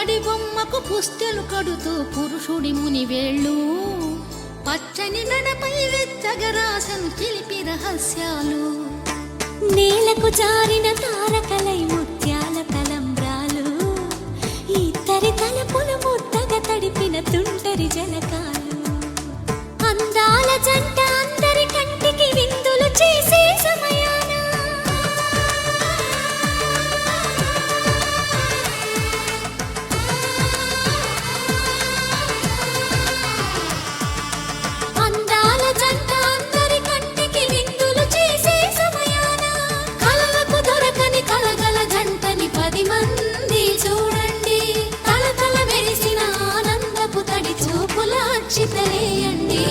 పుత్తడి బొమ్మకు పుస్తెలు కడుతూ పురుషుడి ముని వేళ్ళు పచ్చని మెడపై వెచ్చగరాసను చిలిపి రహస్యాలు నేలకు జారిన తారకలై ముత్యాల తలంబ్రాలు ఇద్దరి తలపులు ముద్దగా తడిపిన తుంటరి జలకాలు అందాల జంట అందరి కంటికి విందులు చేసే సమయాన అందాల జంట అందరి కంటికి విందులు చేసే సమయాన కలలకు దొరకని కలగల జంటని 10 మంది చూడండి తలతల మెరిసిన ఆనందపు తడి చూపుల అక్షితలేయండి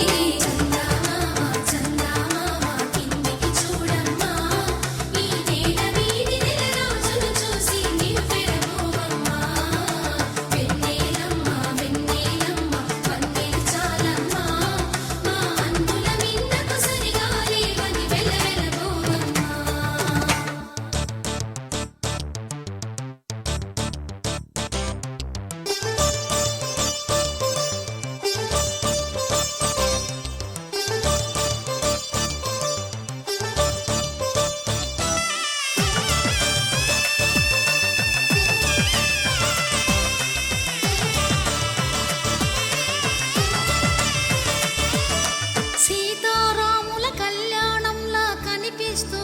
సీతారాముల కళ్యాణంలా కనిపిస్తూ